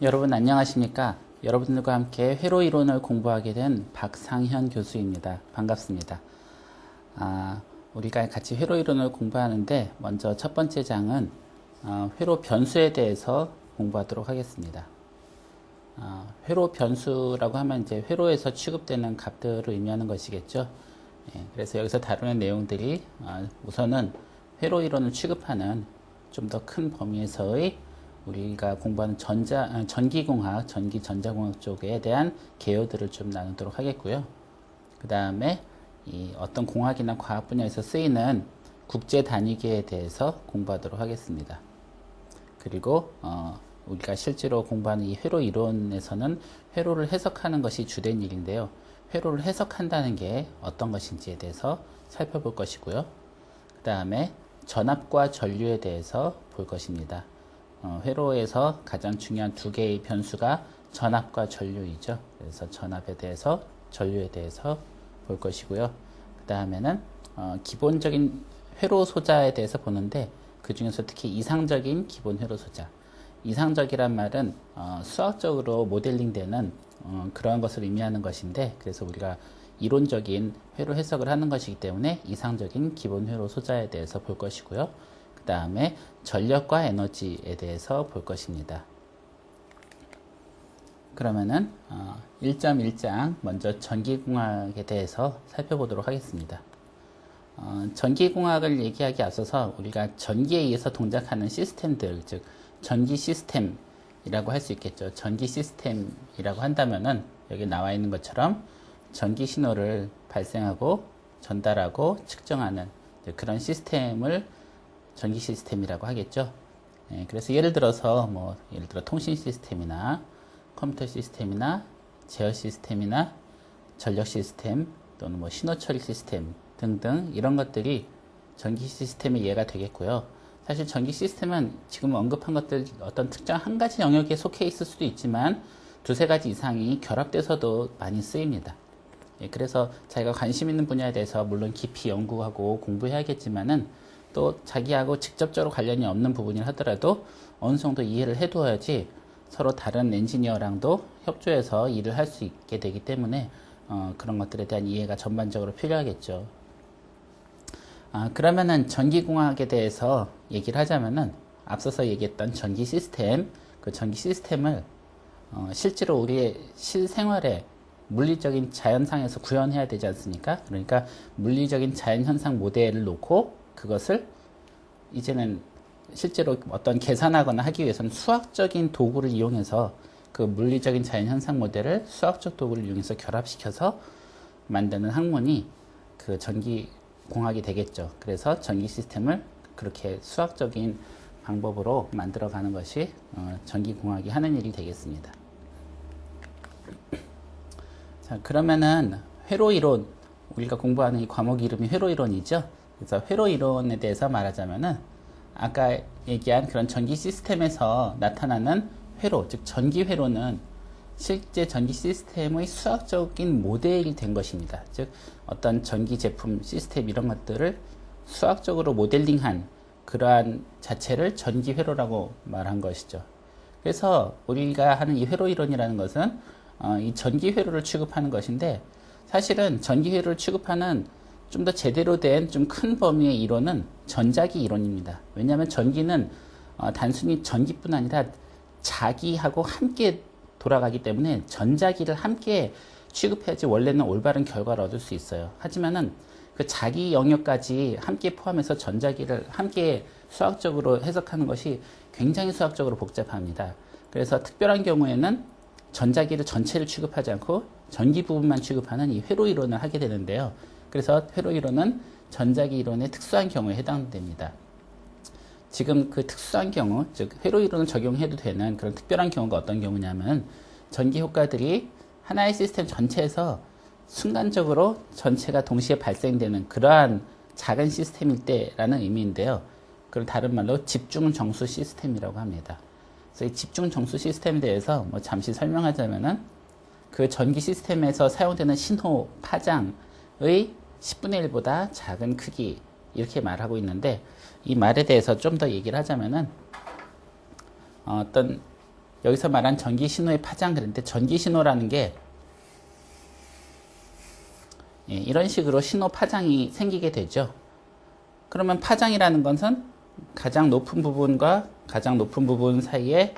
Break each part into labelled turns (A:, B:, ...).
A: 여러분 안녕하십니까? 여러분들과 함께 회로 이론을 공부하게 된 박상현 교수입니다. 반갑습니다. 우리가 같이 회로 이론을 공부하는데 먼저 첫 번째 장은 회로 변수에 대해서 공부하도록 하겠습니다. 회로 변수라고 하면 이제 회로에서 취급되는 값들을 의미하는 것이겠죠. 그래서 여기서 다루는 내용들이 우선은 회로 이론을 취급하는 좀 더 큰 범위에서의 우리가 공부하는 전기공학, 전자공학 쪽에 대한 개요들을 좀 나누도록 하겠고요. 그 다음에 어떤 공학이나 과학 분야에서 쓰이는 국제 단위계에 대해서 공부하도록 하겠습니다. 그리고 우리가 실제로 공부하는 이 회로 이론에서는 회로를 해석하는 것이 주된 일인데요. 회로를 해석한다는 게 어떤 것인지에 대해서 살펴볼 것이고요. 그 다음에 전압과 전류에 대해서 볼 것입니다. 회로에서 가장 중요한 두 개의 변수가 전압과 전류이죠. 그래서 전압에 대해서, 전류에 대해서 볼 것이고요. 그 다음에는 기본적인 회로 소자에 대해서 보는데 그 중에서 특히 이상적인 기본 회로 소자. 이상적이란 말은 수학적으로 모델링되는 그러한 것을 의미하는 것인데, 그래서 우리가 이론적인 회로 해석을 하는 것이기 때문에 이상적인 기본 회로 소자에 대해서 볼 것이고요. 그 다음에 전력과 에너지에 대해서 볼 것입니다. 그러면은 1.1장 먼저 전기공학에 대해서 살펴보도록 하겠습니다. 전기공학을 얘기하기 앞서서 우리가 전기에 의해서 동작하는 시스템들, 즉 전기 시스템이라고 할 수 있겠죠. 전기 시스템이라고 한다면은 여기 나와 있는 것처럼 전기 신호를 발생하고 전달하고 측정하는 그런 시스템을 전기 시스템이라고 하겠죠. 그래서 예를 들어 통신 시스템이나 컴퓨터 시스템이나 제어 시스템이나 전력 시스템 또는 신호 처리 시스템 등등 이런 것들이 전기 시스템의 예가 되겠고요. 사실 전기 시스템은 지금 언급한 것들 어떤 특정 한 가지 영역에 속해 있을 수도 있지만 두세 가지 이상이 결합돼서도 많이 쓰입니다. 그래서 자기가 관심 있는 분야에 대해서 물론 깊이 연구하고 공부해야겠지만은 또 자기하고 직접적으로 관련이 없는 부분이라 하더라도 어느 정도 이해를 해두어야지 서로 다른 엔지니어랑도 협조해서 일을 할 수 있게 되기 때문에 그런 것들에 대한 이해가 전반적으로 필요하겠죠. 그러면은 전기공학에 대해서 얘기를 하자면은 앞서서 얘기했던 전기 시스템, 그 전기 시스템을 실제로 우리의 실생활에 물리적인 자연상에서 구현해야 되지 않습니까? 그러니까 물리적인 자연현상 모델을 놓고 그것을 이제는 실제로 어떤 계산하거나 하기 위해서는 수학적인 도구를 이용해서 그 물리적인 자연현상 모델을 수학적 도구를 이용해서 결합시켜서 만드는 학문이 그 전기공학이 되겠죠. 그래서 전기 시스템을 그렇게 수학적인 방법으로 만들어가는 것이 전기공학이 하는 일이 되겠습니다. 자, 그러면은 회로 이론, 우리가 공부하는 이 과목 이름이 회로 이론이죠. 그래서 회로 이론에 대해서 말하자면은 아까 얘기한 그런 전기 시스템에서 나타나는 회로, 즉 전기 회로는 실제 전기 시스템의 수학적인 모델이 된 것입니다. 즉 어떤 전기 제품 시스템 이런 것들을 수학적으로 모델링한 그러한 자체를 전기 회로라고 말한 것이죠. 그래서 우리가 하는 이 회로 이론이라는 것은 이 전기 회로를 취급하는 것인데, 사실은 전기 회로를 취급하는 좀 더 제대로 된 좀 큰 범위의 이론은 전자기 이론입니다. 왜냐하면 전기는 단순히 전기뿐 아니라 자기하고 함께 돌아가기 때문에 전자기를 함께 취급해야지 원래는 올바른 결과를 얻을 수 있어요. 하지만은 그 자기 영역까지 함께 포함해서 전자기를 함께 수학적으로 해석하는 것이 굉장히 수학적으로 복잡합니다. 그래서 특별한 경우에는 전자기를 전체를 취급하지 않고 전기 부분만 취급하는 이 회로 이론을 하게 되는데요. 그래서 회로 이론은 전자기 이론의 특수한 경우에 해당됩니다. 지금 그 특수한 경우, 즉 회로 이론을 적용해도 되는 그런 특별한 경우가 어떤 경우냐면 전기 효과들이 하나의 시스템 전체에서 순간적으로 전체가 동시에 발생되는 그러한 작은 시스템일 때라는 의미인데요. 그걸 다른 말로 집중 정수 시스템이라고 합니다. 그래서 이 집중 정수 시스템에 대해서 잠시 설명하자면은 그 전기 시스템에서 사용되는 신호 파장의 10분의 1보다 작은 크기 이렇게 말하고 있는데, 이 말에 대해서 좀 더 얘기를 하자면은 어떤 여기서 말한 전기 신호의 파장, 그런데 전기 신호라는 게 이런 식으로 신호 파장이 생기게 되죠. 그러면 파장이라는 것은 가장 높은 부분과 가장 높은 부분 사이에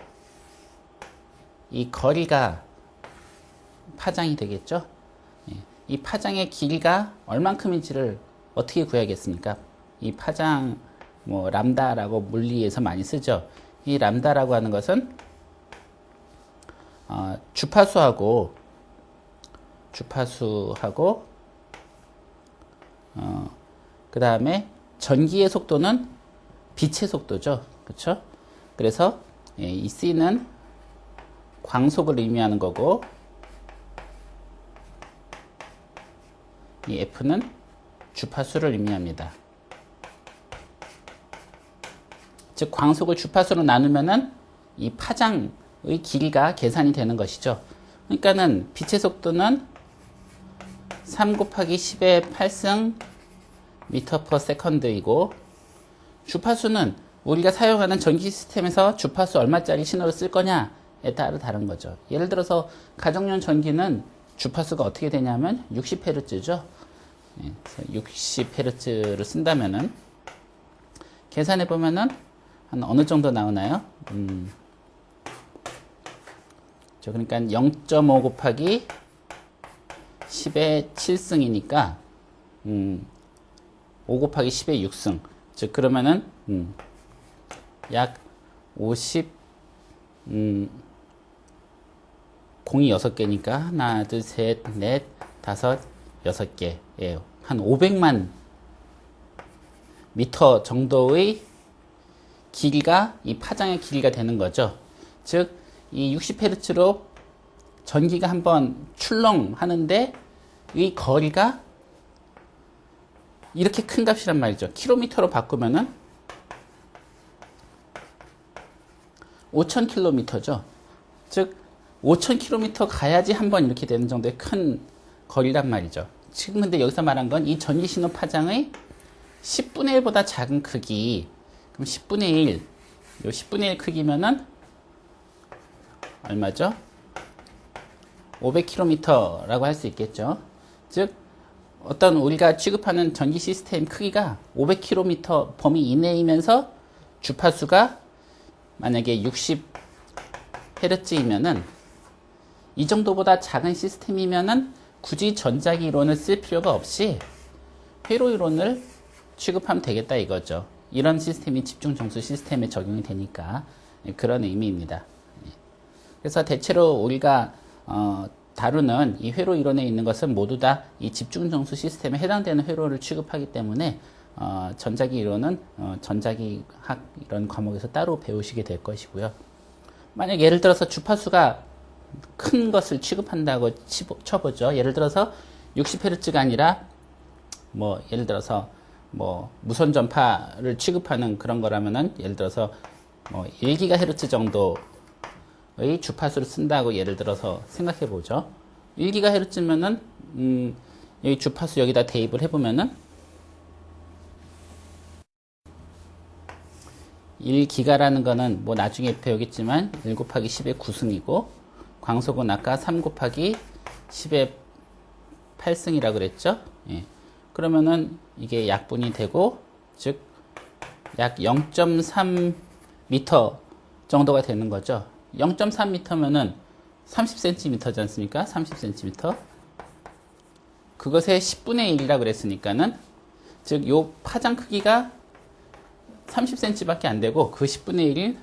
A: 이 거리가 파장이 되겠죠. 이 파장의 길이가 얼만큼인지를 어떻게 구해야겠습니까? 이 파장, 뭐 람다라고 물리에서 많이 쓰죠. 이 람다라고 하는 것은 주파수하고 그 다음에 전기의 속도는 빛의 속도죠. 그렇죠? 그래서 이 C는 광속을 의미하는 거고, 이 F는 주파수를 의미합니다. 즉 광속을 주파수로 나누면은 이 파장의 길이가 계산이 되는 것이죠. 그러니까는 빛의 속도는 3 곱하기 10의 8승 미터 퍼 세컨드이고, 주파수는 우리가 사용하는 전기 시스템에서 주파수 얼마짜리 신호를 쓸 거냐에 따라 다른 거죠. 예를 들어서 가정용 전기는 주파수가 어떻게 되냐면 60Hz죠. 60Hz를 쓴다면은 계산해 보면은 한 어느 정도 나오나요? 그러니까 0.5 곱하기 10의 7승이니까 5 곱하기 10의 6승. 즉 그러면은 약 50 공이 6개니까 하나, 둘, 셋, 넷, 다섯, 6개. 예, 한 500만 미터 정도의 길이가 이 파장의 길이가 되는 거죠. 즉 이 60Hz로 전기가 한번 출렁하는데 이 거리가 이렇게 큰 값이란 말이죠. 킬로미터로 바꾸면은 5000km죠. 즉 5000km 가야지 한번 이렇게 되는 정도의 큰 거리란 말이죠. 지금 근데 여기서 말한 건 이 전기 신호 파장의 10분의 1보다 작은 크기. 그럼 10분의 1, 요 10분의 1 크기면은 얼마죠? 500km라고 할 수 있겠죠. 즉 어떤 우리가 취급하는 전기 시스템 크기가 500km 범위 이내이면서 주파수가 만약에 60Hz이면은 이 정도보다 작은 시스템이면은 굳이 전자기 이론을 쓸 필요가 없이 회로 이론을 취급하면 되겠다 이거죠. 이런 시스템이 집중 정수 시스템에 적용이 되니까 그런 의미입니다. 그래서 대체로 우리가 다루는 이 회로 이론에 있는 것은 모두 다 이 집중 정수 시스템에 해당되는 회로를 취급하기 때문에 전자기 이론은 전자기학 이런 과목에서 따로 배우시게 될 것이고요. 만약 예를 들어서 주파수가 큰 것을 취급한다고 쳐보죠. 예를 들어서 60Hz가 아니라 뭐 예를 들어서 뭐 무선 전파를 취급하는 그런 거라면은 예를 들어서 뭐 1GHz 정도의 주파수를 쓴다고 예를 들어서 생각해 보죠. 1GHz면은 여기 주파수 여기다 대입을 해 보면은 1기가라는 거는 뭐 나중에 배우겠지만 1 곱하기 10의 9승이고, 광속은 아까 3 곱하기 10의 8승이라고 그랬죠. 예. 그러면은 이게 약분이 되고, 즉 약 0.3m 정도가 되는 거죠. 0.3m면은 30cm지 않습니까? 30cm. 그것의 10분의 1이라고 그랬으니까는, 즉 요 파장 크기가 30cm 밖에 안 되고 그 10분의 1인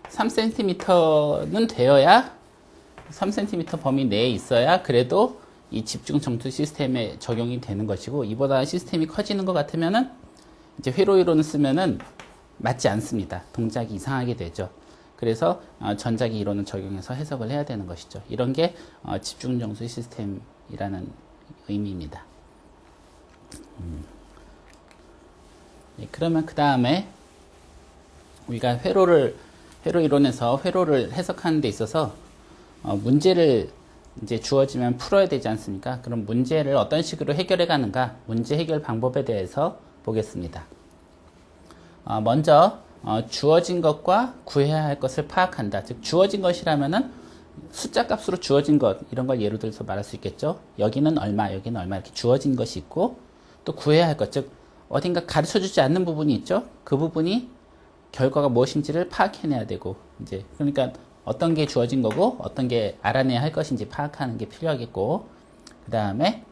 A: 3cm는 되어야 3cm 범위 내에 있어야 그래도 이 집중 정수 시스템에 적용이 되는 것이고, 이보다 시스템이 커지는 것 같으면은 이제 회로 이론을 쓰면은 맞지 않습니다. 동작이 이상하게 되죠. 그래서 전자기 이론을 적용해서 해석을 해야 되는 것이죠. 이런 게 집중 정수 시스템이라는 의미입니다. 네, 그러면 그 다음에 우리가 회로 이론에서 회로를 해석하는 데 있어서 문제를 이제 주어지면 풀어야 되지 않습니까? 그럼 문제를 어떤 식으로 해결해 가는가, 문제 해결 방법에 대해서 보겠습니다. 먼저 주어진 것과 구해야 할 것을 파악한다. 즉 주어진 것이라면은 숫자 값으로 주어진 것 이런 걸 예로 들어서 말할 수 있겠죠. 여기는 얼마, 여기는 얼마 이렇게 주어진 것이 있고 또 구해야 할 것, 즉 어딘가 가르쳐주지 않는 부분이 있죠. 그 부분이 결과가 무엇인지를 파악해내야 되고 이제 그러니까 어떤 게 주어진 거고 어떤 게 알아내야 할 것인지 파악하는 게 필요하겠고 그 다음에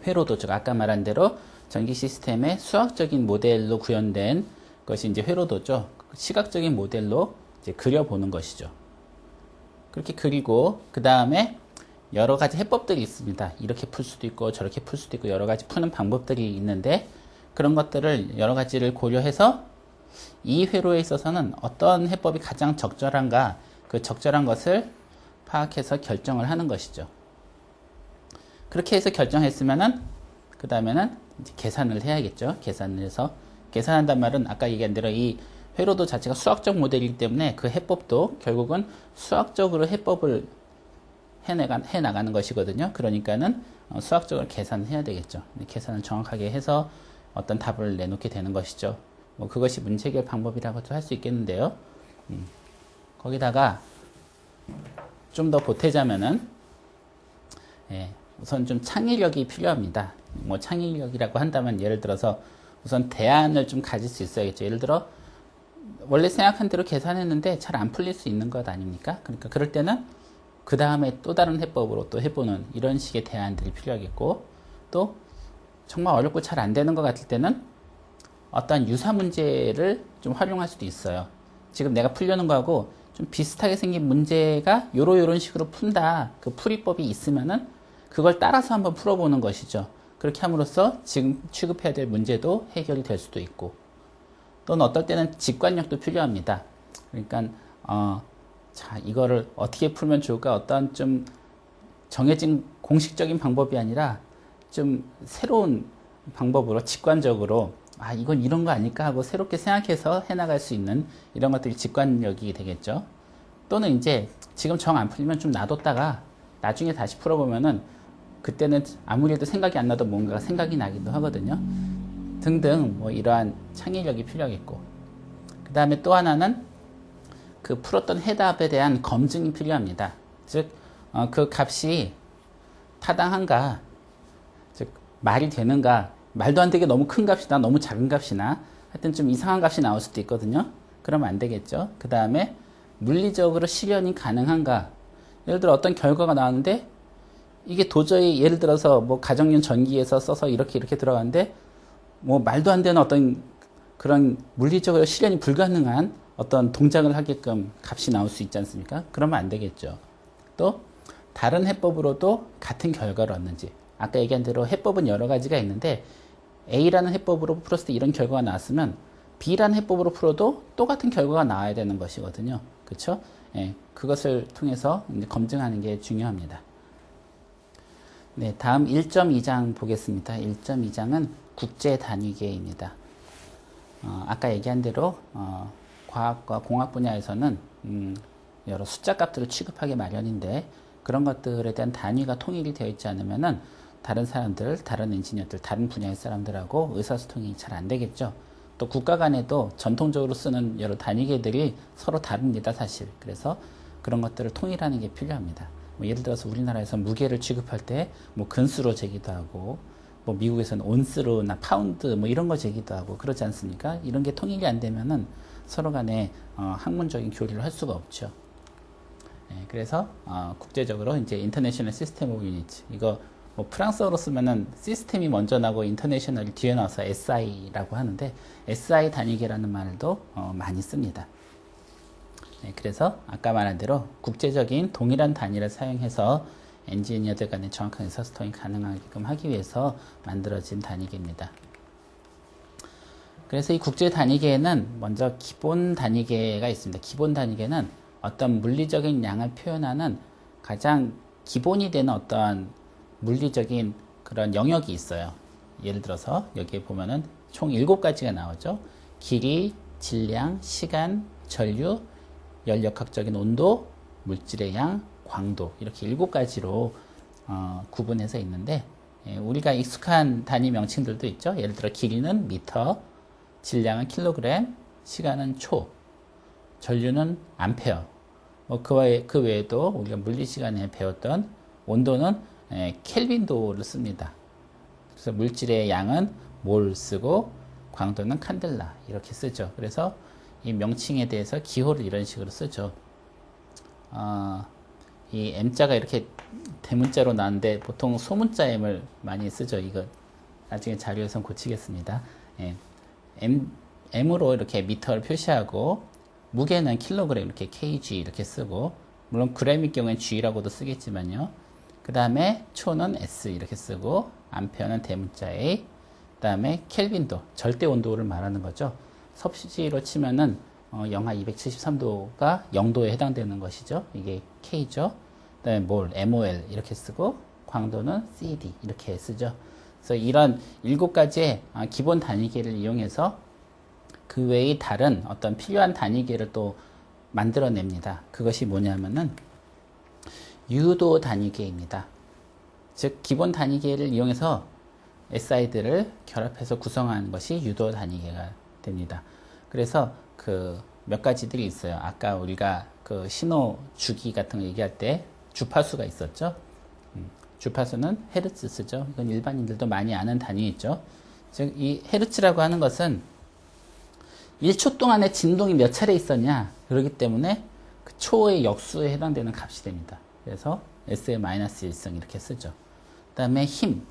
A: 회로도 즉 아까 말한 대로 전기 시스템의 수학적인 모델로 구현된 것이 이제 회로도죠. 시각적인 모델로 이제 그려보는 것이죠. 그렇게 그리고 그 다음에 여러 가지 해법들이 있습니다. 이렇게 풀 수도 있고 저렇게 풀 수도 있고 여러 가지 푸는 방법들이 있는데 그런 것들을 여러 가지를 고려해서 이 회로에 있어서는 어떤 해법이 가장 적절한가 그 적절한 것을 파악해서 결정을 하는 것이죠. 그렇게 해서 결정했으면은 그 다음에는 계산을 해야겠죠. 계산을 해서 계산한단 말은 아까 얘기한 대로 이 회로도 자체가 수학적 모델이기 때문에 그 해법도 결국은 수학적으로 해법을 해나가는 것이거든요. 그러니까는 수학적으로 계산해야 되겠죠. 계산을 정확하게 해서 어떤 답을 내놓게 되는 것이죠. 뭐 그것이 문제 해결 방법이라고도 할 수 있겠는데요. 거기다가 좀 더 보태자면은 우선 좀 창의력이 필요합니다. 뭐 창의력이라고 한다면 예를 들어서 우선 대안을 좀 가질 수 있어야겠죠. 예를 들어 원래 생각한 대로 계산했는데 잘 안 풀릴 수 있는 것 아닙니까? 그러니까 그럴 때는 그 다음에 또 다른 해법으로 또 해보는 이런 식의 대안들이 필요하겠고 또 정말 어렵고 잘 안 되는 것 같을 때는 어떠한 유사 문제를 좀 활용할 수도 있어요. 지금 내가 풀려는 거하고 좀 비슷하게 생긴 문제가 요런 식으로 푼다. 그 풀이법이 있으면은 그걸 따라서 한번 풀어보는 것이죠. 그렇게 함으로써 지금 취급해야 될 문제도 해결이 될 수도 있고 또는 어떨 때는 직관력도 필요합니다. 그러니까 자 이거를 어떻게 풀면 좋을까 어떠한 좀 정해진 공식적인 방법이 아니라 좀 새로운 방법으로 직관적으로 아 이건 이런 거 아닐까 하고 새롭게 생각해서 해나갈 수 있는 이런 것들이 직관력이 되겠죠. 또는 이제 지금 정 안 풀리면 좀 놔뒀다가 나중에 다시 풀어보면은 그때는 아무리 해도 생각이 안 나도 뭔가 생각이 나기도 하거든요. 등등 뭐 이러한 창의력이 필요하겠고 그 다음에 또 하나는 그 풀었던 해답에 대한 검증이 필요합니다. 즉 그 값이 타당한가 즉 말이 되는가 말도 안 되게 너무 큰 값이나 너무 작은 값이나 하여튼 좀 이상한 값이 나올 수도 있거든요. 그러면 안 되겠죠. 그 다음에 물리적으로 실현이 가능한가 예를 들어 어떤 결과가 나왔는데 이게 도저히 예를 들어서 뭐 가정용 전기에서 써서 이렇게 들어가는데 뭐 말도 안 되는 어떤 그런 물리적으로 실현이 불가능한 어떤 동작을 하게끔 값이 나올 수 있지 않습니까? 그러면 안 되겠죠. 또 다른 해법으로도 같은 결과를 얻는지 아까 얘기한 대로 해법은 여러 가지가 있는데 A라는 해법으로 풀었을 때 이런 결과가 나왔으면 B라는 해법으로 풀어도 똑같은 결과가 나와야 되는 것이거든요. 그렇죠? 예, 그것을 통해서 검증하는 게 중요합니다. 네, 다음 1.2장 보겠습니다. 1.2장은 국제 단위계입니다. 아까 얘기한 대로 과학과 공학 분야에서는 여러 숫자 값들을 취급하기 마련인데 그런 것들에 대한 단위가 통일이 되어 있지 않으면은 다른 사람들, 다른 엔지니어들, 다른 분야의 사람들하고 의사소통이 잘 안 되겠죠. 또 국가 간에도 전통적으로 쓰는 여러 단위계들이 서로 다릅니다, 사실. 그래서 그런 것들을 통일하는 게 필요합니다. 뭐 예를 들어서 우리나라에서 무게를 취급할 때 뭐 근수로 재기도 하고 뭐 미국에서는 온스로나 파운드 뭐 이런 거 재기도 하고 그러지 않습니까? 이런 게 통일이 안 되면은 서로 간에 학문적인 교류를 할 수가 없죠. 네, 그래서 국제적으로 이제 인터내셔널 시스템 오브 유니트 이거 뭐 프랑스어로 쓰면은 시스템이 먼저 나고 인터내셔널이 뒤에 나와서 SI라고 하는데 SI 단위계라는 말도 많이 씁니다. 네, 그래서 아까 말한 대로 국제적인 동일한 단위를 사용해서 엔지니어들 간의 정확한 의사소통이 가능하게끔 하기 위해서 만들어진 단위계입니다. 그래서 이 국제 단위계에는 먼저 기본 단위계가 있습니다. 기본 단위계는 어떤 물리적인 양을 표현하는 가장 기본이 되는 어떤 물리적인 그런 영역이 있어요. 예를 들어서 여기에 보면은 총 7가지가 나오죠. 길이, 질량, 시간, 전류, 연력학적인 온도, 물질의 양, 광도 이렇게 7가지로 구분해서 있는데 우리가 익숙한 단위 명칭들도 있죠. 예를 들어 길이는 미터, 질량은 킬로그램, 시간은 초, 전류는 암페어. 그 외에도 우리가 물리 시간에 배웠던 온도는 켈빈도를 씁니다. 그래서 물질의 양은 몰 쓰고 광도는 칸델라 이렇게 쓰죠. 그래서 이 명칭에 대해서 기호를 이런 식으로 쓰죠. 이 M자가 이렇게 대문자로 나왔는데 보통 소문자 M을 많이 쓰죠. 이거 나중에 자료에선 고치겠습니다. M으로 이렇게 미터를 표시하고 무게는 킬로그램 이렇게 kg 이렇게 쓰고 물론 g일 경우엔 g라고도 쓰겠지만요. 그 다음에 초는 s 이렇게 쓰고 암페어는 대문자 A 그 다음에 켈빈도 절대 온도를 말하는 거죠. 섭씨로 치면은 영하 273도가 0도에 해당되는 것이죠. 이게 K죠. 그 다음에 몰, MOL 이렇게 쓰고 광도는 CD 이렇게 쓰죠. 그래서 이런 7가지의 기본 단위계를 이용해서 그 외의 다른 어떤 필요한 단위계를 또 만들어냅니다. 그것이 뭐냐면은 유도 단위계입니다. 즉 기본 단위계를 이용해서 SI들을 결합해서 구성하는 것이 유도 단위계가 됩니다. 그래서 그 몇 가지들이 있어요. 아까 우리가 그 신호 주기 같은 거 얘기할 때 주파수가 있었죠. 주파수는 헤르츠 쓰죠. 이건 일반인들도 많이 아는 단위이죠. 즉 이 헤르츠라고 하는 것은 1초 동안에 진동이 몇 차례 있었냐. 그렇기 때문에 그 초의 역수에 해당되는 값이 됩니다. 그래서 S의 마이너스 1승 이렇게 쓰죠. 그 다음에 힘,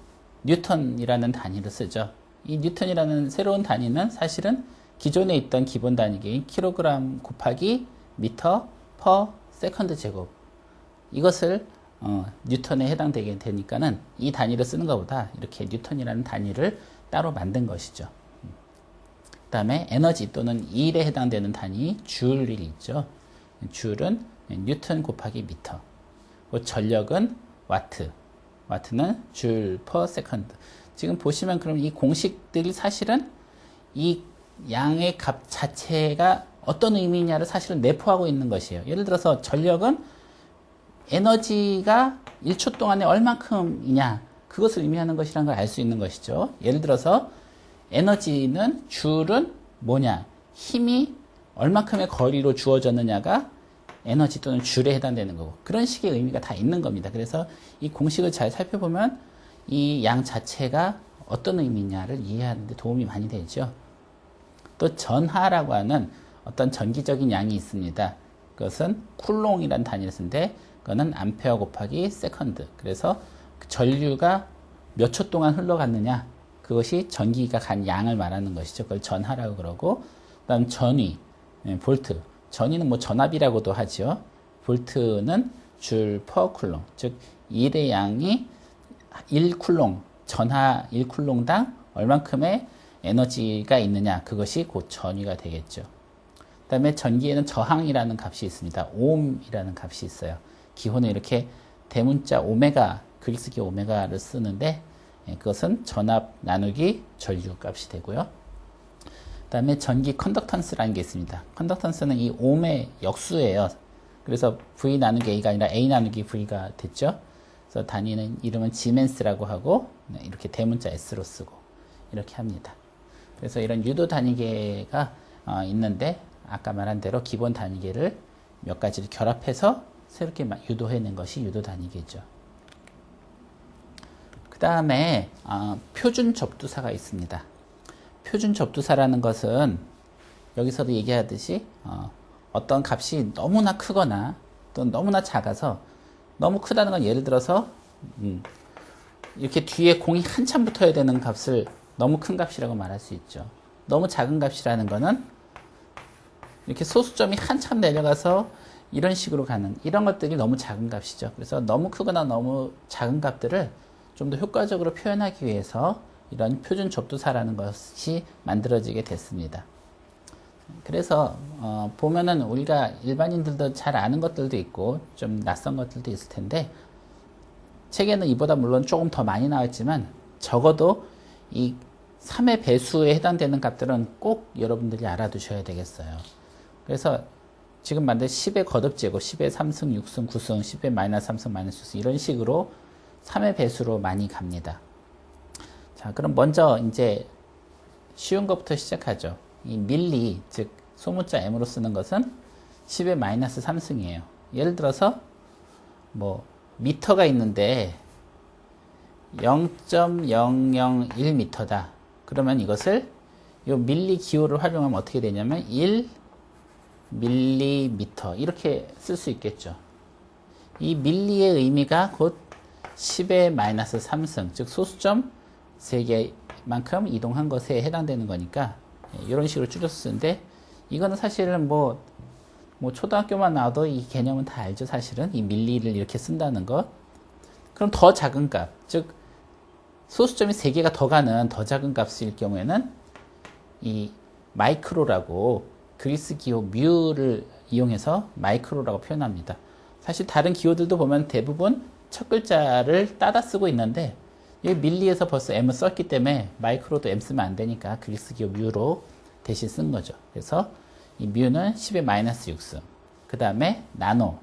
A: 뉴턴이라는 단위를 쓰죠. 이 뉴턴이라는 새로운 단위는 사실은 기존에 있던 기본 단위계인 킬로그램 곱하기 미터 퍼 세컨드 제곱 이것을 뉴턴에 해당되게 되니까는 이 단위를 쓰는 것보다 이렇게 뉴턴이라는 단위를 따로 만든 것이죠. 그 다음에 에너지 또는 일에 해당되는 단위 줄이 있죠. 줄은 뉴턴 곱하기 미터. 전력은 와트. 와트는 줄 퍼 세컨드. 지금 보시면 그럼 이 공식들이 사실은 이 양의 값 자체가 어떤 의미냐를 사실은 내포하고 있는 것이에요. 예를 들어서 전력은 에너지가 1초 동안에 얼만큼이냐 그것을 의미하는 것이라는 걸 알 수 있는 것이죠. 예를 들어서 에너지는 줄은 뭐냐 힘이 얼만큼의 거리로 주어졌느냐가 에너지 또는 줄에 해당되는 거고 그런 식의 의미가 다 있는 겁니다. 그래서 이 공식을 잘 살펴보면 이 양 자체가 어떤 의미냐를 이해하는 데 도움이 많이 되죠. 또 전하라고 하는 어떤 전기적인 양이 있습니다. 그것은 쿨롱이라는 단위를 쓰는데 그거는 암페어 곱하기 세컨드. 그래서 전류가 몇 초 동안 흘러갔느냐 그것이 전기가 간 양을 말하는 것이죠. 그걸 전하라고 그러고 그 다음 전위, 볼트. 전위는 뭐 전압이라고도 하죠. 볼트는 줄 퍼 쿨롱. 즉 1의 양이 1쿨롱, 전하 1쿨롱당 얼만큼의 에너지가 있느냐 그것이 곧 전위가 되겠죠. 그 다음에 전기에는 저항이라는 값이 있습니다. 옴이라는 값이 있어요. 기호는 이렇게 대문자 오메가 그리스기 오메가를 쓰는데 그것은 전압 나누기 전류 값이 되고요. 그 다음에 전기 컨덕턴스라는 게 있습니다. 컨덕턴스는 이 옴의 역수예요. 그래서 V 나누기 A가 아니라 A 나누기 V가 됐죠. 그래서 단위는 이름은 지멘스라고 하고 이렇게 대문자 S로 쓰고 이렇게 합니다. 그래서 이런 유도 단위계가 있는데 아까 말한 대로 기본 단위계를 몇 가지를 결합해서 새롭게 유도해낸 것이 유도 단위계죠. 그 다음에 표준 접두사가 있습니다. 표준 접두사라는 것은 여기서도 얘기하듯이 어떤 값이 너무나 크거나 또 너무나 작아서 너무 크다는 건 예를 들어서 이렇게 뒤에 공이 한참 붙어야 되는 값을 너무 큰 값이라고 말할 수 있죠. 너무 작은 값이라는 거는 이렇게 소수점이 한참 내려가서 이런 식으로 가는 이런 것들이 너무 작은 값이죠. 그래서 너무 크거나 너무 작은 값들을 좀 더 효과적으로 표현하기 위해서 이런 표준 접두사라는 것이 만들어지게 됐습니다. 그래서 보면은 우리가 일반인들도 잘 아는 것들도 있고 좀 낯선 것들도 있을 텐데 책에는 이보다 물론 조금 더 많이 나왔지만 적어도 이 3의 배수에 해당되는 값들은 꼭 여러분들이 알아두셔야 되겠어요. 그래서 지금 만든 10의 거듭제곱, 10의 3승, 6승, 9승, 10의 마이너스 3승, 마이너스 6승 이런 식으로 3의 배수로 많이 갑니다. 자, 그럼 먼저 이제 쉬운 것부터 시작하죠. 이 밀리, 즉 소문자 m으로 쓰는 것은 10의 마이너스 3승이에요. 예를 들어서 뭐 미터가 있는데 0.001m다. 그러면 이것을 이 밀리 기호를 활용하면 어떻게 되냐면 1 밀리미터 이렇게 쓸 수 있겠죠. 이 밀리의 의미가 곧 10의 마이너스 3승, 즉 소수점 3개만큼 이동한 것에 해당되는 거니까 이런 식으로 줄여서 쓰는데, 이거는 사실은 뭐 초등학교만 나와도 이 개념은 다 알죠. 사실은 이 밀리를 이렇게 쓴다는 것. 그럼 더 작은 값, 즉 소수점이 3개가 더 가는 더 작은 값일 경우에는 이 마이크로라고 그리스 기호 뮤를 이용해서 마이크로라고 표현합니다. 사실 다른 기호들도 보면 대부분 첫 글자를 따다 쓰고 있는데 여기 밀리에서 벌써 m을 썼기 때문에 마이크로도 m 쓰면 안 되니까 그리스 기호 뮤로 대신 쓴 거죠. 그래서 이 뮤는 10의 마이너스 6승, 그 다음에 나노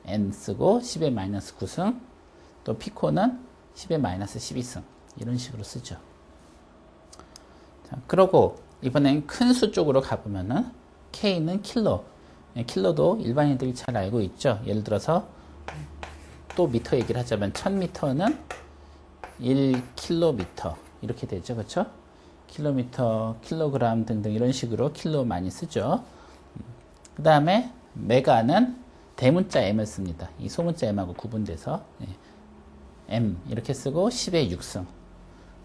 A: n 쓰고 10의 마이너스 9승, 또 피코는 10의 마이너스 12승 이런 식으로 쓰죠. 자, 그러고 이번엔 큰 수 쪽으로 가보면은 K는 킬로, 킬로도 일반인들이 잘 알고 있죠. 예를 들어서 또 미터 얘기를 하자면 1000m는 1km 이렇게 되죠. 그렇죠? 킬로미터, 킬로그램 등등 이런 식으로 킬로 많이 쓰죠. 그 다음에 메가는 대문자 m을 씁니다. 이 소문자 m하고 구분돼서 m 이렇게 쓰고 10의 6승.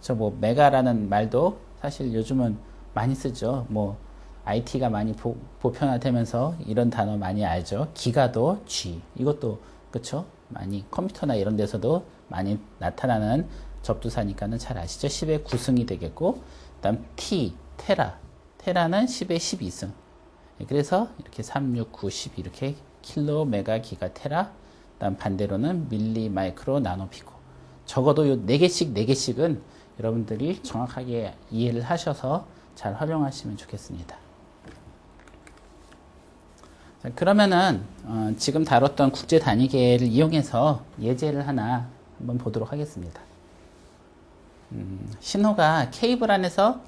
A: 저 뭐 메가라는 말도 사실 요즘은 많이 쓰죠. 뭐 IT가 많이 보편화되면서 이런 단어 많이 알죠. 기가도 G, 이것도 그쵸? 많이 컴퓨터나 이런 데서도 많이 나타나는 접두사니까는 잘 아시죠? 10의 9승이 되겠고, 그 다음 T, 테라는 10의 12승. 그래서 이렇게 3, 6, 9, 10 이렇게 킬로, 메가, 기가, 테라. 그 다음 반대로는 밀리, 마이크로, 나노, 피코. 적어도 요 4개씩은 여러분들이 정확하게 이해를 하셔서 잘 활용하시면 좋겠습니다. 자, 그러면은 지금 다뤘던 국제 단위계를 이용해서 예제를 하나 한번 보도록 하겠습니다. 신호가 케이블 안에서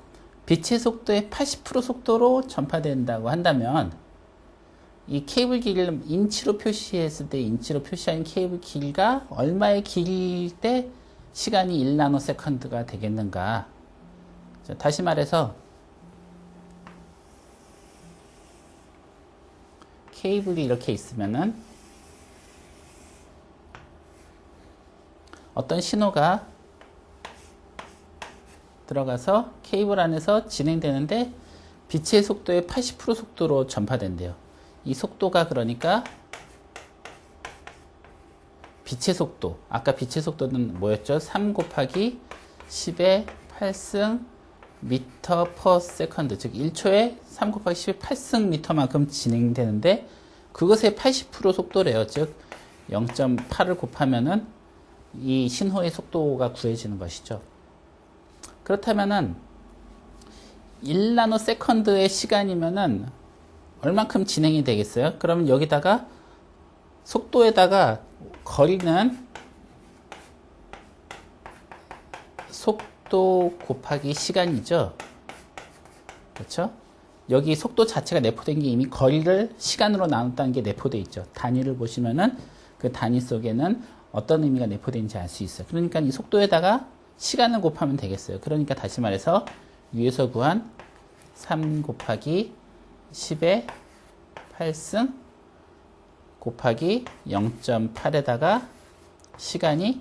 A: 빛의 속도의 80% 속도로 전파된다고 한다면 이 케이블 길이를 인치로 표시했을 때 인치로 표시한 케이블 길이가 얼마의 길일 때 시간이 1나노세컨드가 되겠는가. 자, 다시 말해서 케이블이 이렇게 있으면은 어떤 신호가 들어가서 케이블 안에서 진행되는데 빛의 속도의 80% 속도로 전파된대요. 이 속도가 그러니까 빛의 속도, 아까 빛의 속도는 뭐였죠? 3 곱하기 10의 8승 미터 퍼 세컨드, 즉 1초에 3 곱하기 10의 8승 미터만큼 진행되는데 그것의 80% 속도래요. 즉 0.8을 곱하면은 이 신호의 속도가 구해지는 것이죠. 그렇다면은 1나노 세컨드의 시간이면은 얼만큼 진행이 되겠어요? 그러면 여기다가 속도에다가 거리는 속도 곱하기 시간이죠. 그렇죠? 여기 속도 자체가 내포된 게 이미 거리를 시간으로 나눴다는 게 내포되어 있죠. 단위를 보시면은 그 단위 속에는 어떤 의미가 내포되는지 알 수 있어요. 그러니까 이 속도에다가 시간을 곱하면 되겠어요. 그러니까 다시 말해서 위에서 구한 3 곱하기 10의 8승 곱하기 0.8에다가 시간이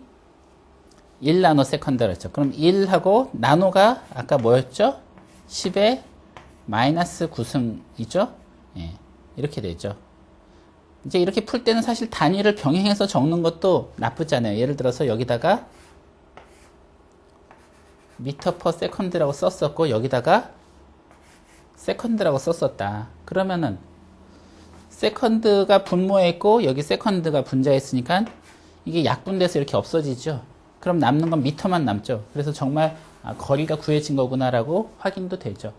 A: 1나노 세컨드라 했죠. 그럼 1하고 나노가 아까 뭐였죠? 10의 마이너스 9승이죠? 예, 이렇게 되죠. 이제 이렇게 풀 때는 사실 단위를 병행해서 적는 것도 나쁘지 않아요. 예를 들어서 여기다가 미터 퍼 세컨드라고 썼었고 여기다가 세컨드라고 썼었다. 그러면은 세컨드가 분모에 있고 여기 세컨드가 분자에 있으니까 이게 약분돼서 이렇게 없어지죠. 그럼 남는 건 미터만 남죠. 그래서 정말 거리가 구해진 거구나라고 확인도 되죠.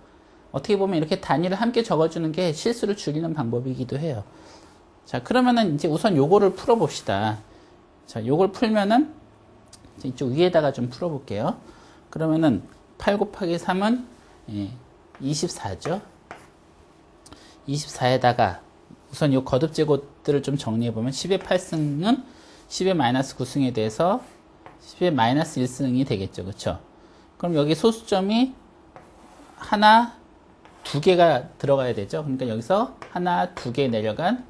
A: 어떻게 보면 이렇게 단위를 함께 적어주는 게 실수를 줄이는 방법이기도 해요. 자, 그러면은 이제 우선 요거를 풀어봅시다. 자, 요걸 풀면은 이쪽 위에다가 좀 풀어볼게요. 그러면은 8 곱하기 3은 24죠. 24에다가 우선 이 거듭 제곱들을 좀 정리해보면 10의 8승은 10의 마이너스 9승에 대해서 10의 마이너스 1승이 되겠죠. 그쵸? 그럼 여기 소수점이 하나, 두 개가 들어가야 되죠. 그러니까 여기서 하나, 두 개 내려간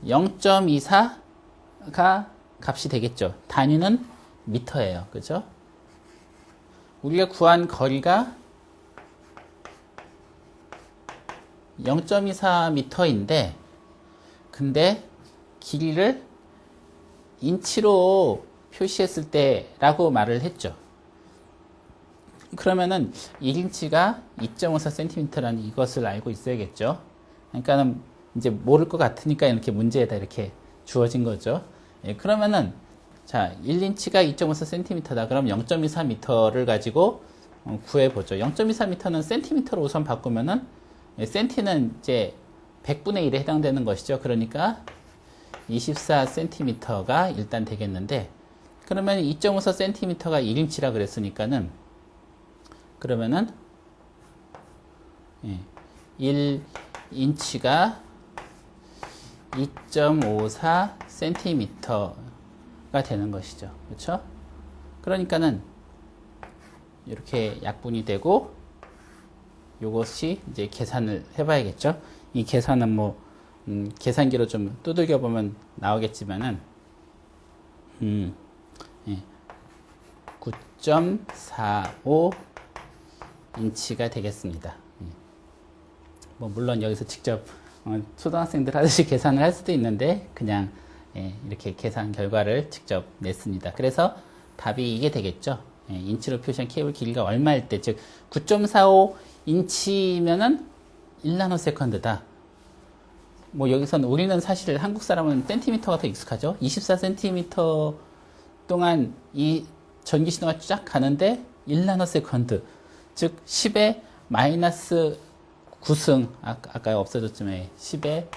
A: 0.24가 값이 되겠죠. 단위는 미터예요. 그죠? 우리가 구한 거리가 0.24m인데 근데 길이를 인치로 표시했을 때라고 말을 했죠. 그러면은 1인치가 2.54cm라는 이것을 알고 있어야겠죠. 그러니까는 이제 모를 것 같으니까 이렇게 문제에다 이렇게 주어진 거죠. 예, 그러면은 자 1인치가 2.54cm다. 그럼 0.24m를 가지고 구해보죠. 0.24m는 cm로 우선 바꾸면은 cm는 이제 100분의 1에 해당되는 것이죠. 그러니까 24cm가 일단 되겠는데 그러면 2.54cm가 1인치라 그랬으니까는 그러면은 1인치가 2.54cm가 되는 것이죠. 그렇죠? 그러니까는 이렇게 약분이 되고 요것이 이제 계산을 해봐야겠죠. 이 계산은 뭐 계산기로 좀 두들겨 보면 나오겠지만은 9.45 인치가 되겠습니다. 뭐 물론 여기서 직접 초등학생들 하듯이 계산을 할 수도 있는데 그냥 이렇게 계산 결과를 직접 냈습니다. 그래서 답이 이게 되겠죠. 인치로 표시한 케이블 길이가 얼마일 때, 즉 9.45 인치면은 1나노세컨드다. 뭐 여기서는 우리는 사실 한국 사람은 센티미터가 더 익숙하죠. 24cm 동안 이 전기 신호가 쫙 가는데 1나노세컨드, 즉 10의 마이너스 9승, 아까 없어졌지만 10의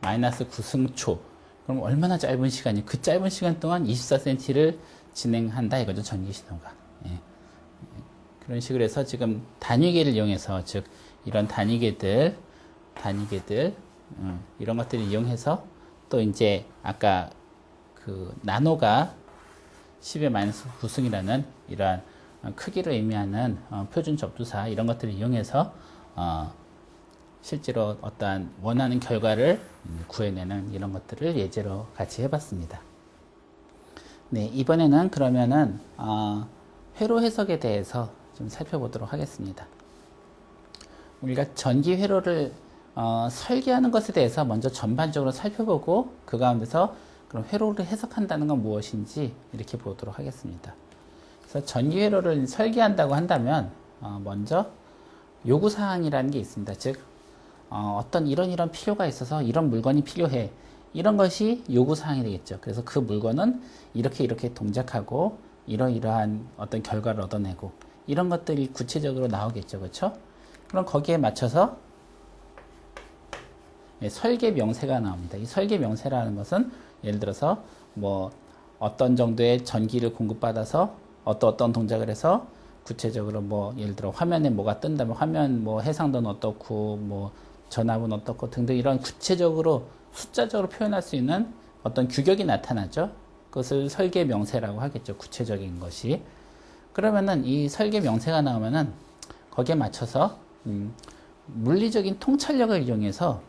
A: 마이너스 9승초. 그럼 얼마나 짧은 시간이, 그 짧은 시간 동안 24cm를 진행한다 이거죠, 전기 신호가. 그런 식으로 해서 지금 단위계를 이용해서, 즉 이런 단위계들 이런 것들을 이용해서 또 이제 아까 그 나노가 10의 마이너스 9승이라는 이러한 크기를 의미하는 표준 접두사 이런 것들을 이용해서 실제로 어떠한 원하는 결과를 구해내는 이런 것들을 예제로 같이 해봤습니다. 네, 이번에는 그러면은 회로 해석에 대해서 좀 살펴보도록 하겠습니다. 우리가 전기 회로를 설계하는 것에 대해서 먼저 전반적으로 살펴보고 그 가운데서 그럼 회로를 해석한다는 건 무엇인지 이렇게 보도록 하겠습니다. 그래서 전기 회로를 설계한다고 한다면 먼저 요구사항이라는 게 있습니다. 즉 어떤 이런 필요가 있어서 이런 물건이 필요해, 이런 것이 요구사항이 되겠죠. 그래서 그 물건은 이렇게 동작하고 이러이러한 어떤 결과를 얻어내고 이런 것들이 구체적으로 나오겠죠. 그렇죠? 그럼 거기에 맞춰서 설계 명세가 나옵니다. 이 설계 명세라는 것은 예를 들어서 뭐 어떤 정도의 전기를 공급받아서 어떤 동작을 해서 구체적으로 뭐 예를 들어 화면에 뭐가 뜬다면 화면 뭐 해상도는 어떻고 뭐 전압은 어떻고 등등 이런 구체적으로 숫자적으로 표현할 수 있는 어떤 규격이 나타나죠. 그것을 설계 명세라고 하겠죠. 구체적인 것이. 그러면은 이 설계 명세가 나오면은 거기에 맞춰서 물리적인 통찰력을 이용해서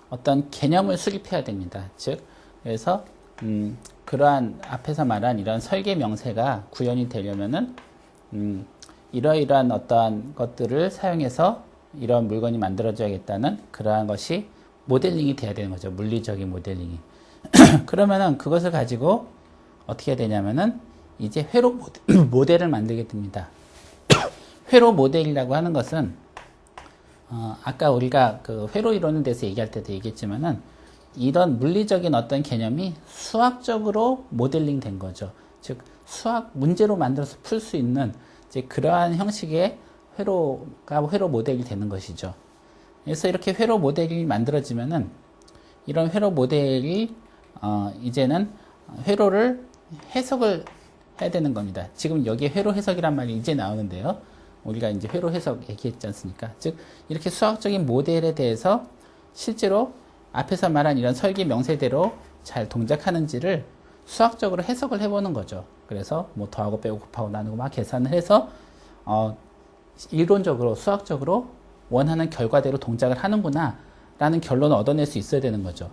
A: 어떤 개념을 수립해야 됩니다. 즉, 그래서 그러한 앞에서 말한 이런 설계 명세가 구현이 되려면은 이러이러한 어떠한 것들을 사용해서 이런 물건이 만들어져야겠다는 그러한 것이 모델링이 돼야 되는 거죠. 물리적인 모델링이. 그러면은 그것을 가지고 어떻게 해야 되냐면은 이제 회로 모델을 만들게 됩니다. 회로 모델이라고 하는 것은 아까 우리가 그 회로 이론에 대해서 얘기할 때도 얘기했지만은 이런 물리적인 어떤 개념이 수학적으로 모델링 된 거죠. 즉 수학 문제로 만들어서 풀 수 있는 이제 그러한 형식의 회로가 회로 모델이 되는 것이죠. 그래서 이렇게 회로 모델이 만들어지면은 이런 회로 모델이 이제는 회로를 해석을 해야 되는 겁니다. 지금 여기에 회로 해석이란 말이 이제 나오는데요. 우리가 이제 회로 해석 얘기했지 않습니까? 즉 이렇게 수학적인 모델에 대해서 실제로 앞에서 말한 이런 설계 명세대로 잘 동작하는지를 수학적으로 해석을 해보는 거죠. 그래서 뭐 더하고 빼고 곱하고 나누고 막 계산을 해서 이론적으로 수학적으로 원하는 결과대로 동작을 하는구나 라는 결론을 얻어낼 수 있어야 되는 거죠.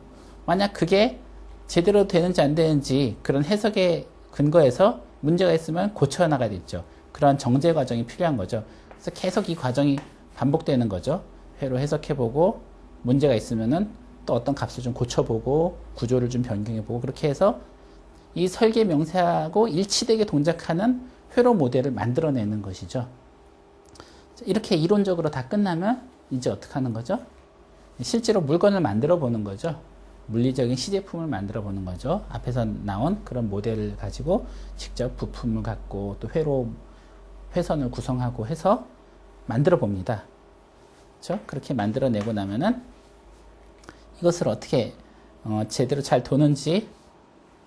A: 만약 그게 제대로 되는지 안 되는지 그런 해석에 근거해서 문제가 있으면 고쳐나가야겠죠. 그러한 정제 과정이 필요한 거죠. 그래서 계속 이 과정이 반복되는 거죠. 회로 해석해보고 문제가 있으면은 또 어떤 값을 좀 고쳐보고 구조를 좀 변경해보고 그렇게 해서 이 설계 명세하고 일치되게 동작하는 회로 모델을 만들어내는 것이죠. 이렇게 이론적으로 다 끝나면 이제 어떻게 하는 거죠? 실제로 물건을 만들어 보는 거죠. 물리적인 시제품을 만들어 보는 거죠. 앞에서 나온 그런 모델을 가지고 직접 부품을 갖고 또 회선을 구성하고 해서 만들어 봅니다. 그렇죠? 그렇게 만들어내고 나면은 이것을 어떻게 제대로 잘 도는지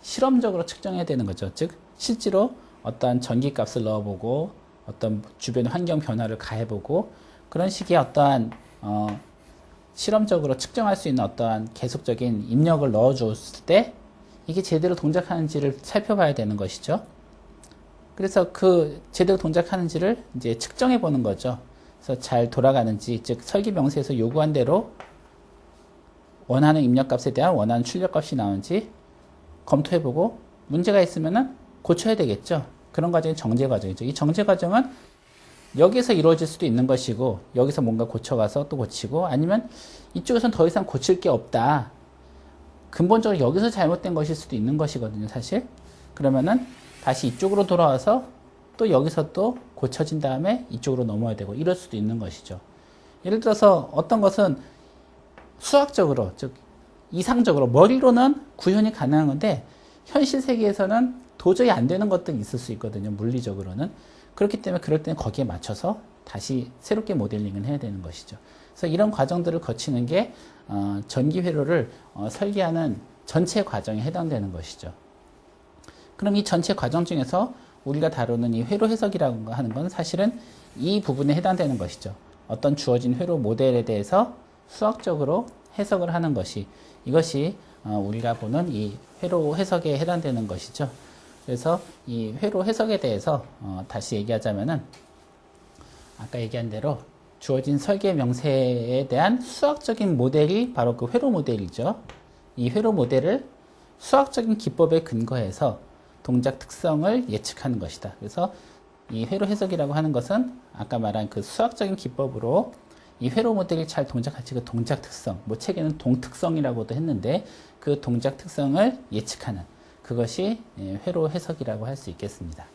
A: 실험적으로 측정해야 되는 거죠. 즉 실제로 어떠한 전기값을 넣어보고 어떤 주변 환경 변화를 가해보고 그런 식의 어떠한 실험적으로 측정할 수 있는 어떠한 계속적인 입력을 넣어줬을 때 이게 제대로 동작하는지를 살펴봐야 되는 것이죠. 그래서 그 제대로 동작하는지를 이제 측정해 보는 거죠. 그래서 잘 돌아가는지, 즉 설계 명세에서 요구한 대로 원하는 입력값에 대한 원하는 출력값이 나오는지 검토해보고 문제가 있으면은 고쳐야 되겠죠. 그런 과정이 정제 과정이죠. 이 정제 과정은 여기서 이루어질 수도 있는 것이고 여기서 뭔가 고쳐가서 또 고치고 아니면 이쪽에선 더 이상 고칠 게 없다. 근본적으로 여기서 잘못된 것일 수도 있는 것이거든요, 사실. 그러면은 다시 이쪽으로 돌아와서 또 여기서 또 고쳐진 다음에 이쪽으로 넘어야 되고 이럴 수도 있는 것이죠. 예를 들어서 어떤 것은 수학적으로, 즉 이상적으로 머리로는 구현이 가능한 건데 현실 세계에서는 도저히 안 되는 것들이 있을 수 있거든요, 물리적으로는. 그렇기 때문에 그럴 때는 거기에 맞춰서 다시 새롭게 모델링을 해야 되는 것이죠. 그래서 이런 과정들을 거치는 게 전기 회로를 설계하는 전체 과정에 해당되는 것이죠. 그럼 이 전체 과정 중에서 우리가 다루는 이 회로 해석이라고 하는 건 사실은 이 부분에 해당되는 것이죠. 어떤 주어진 회로 모델에 대해서 수학적으로 해석을 하는 것이 이것이 우리가 보는 이 회로 해석에 해당되는 것이죠. 그래서 이 회로 해석에 대해서 다시 얘기하자면은 아까 얘기한 대로 주어진 설계 명세에 대한 수학적인 모델이 바로 그 회로 모델이죠. 이 회로 모델을 수학적인 기법에 근거해서 동작 특성을 예측하는 것이다. 그래서 이 회로 해석이라고 하는 것은 아까 말한 그 수학적인 기법으로 이 회로 모델이 잘 동작할지 그 동작 특성, 뭐 책에는 동특성이라고도 했는데 그 동작 특성을 예측하는 그것이 회로 해석이라고 할 수 있겠습니다.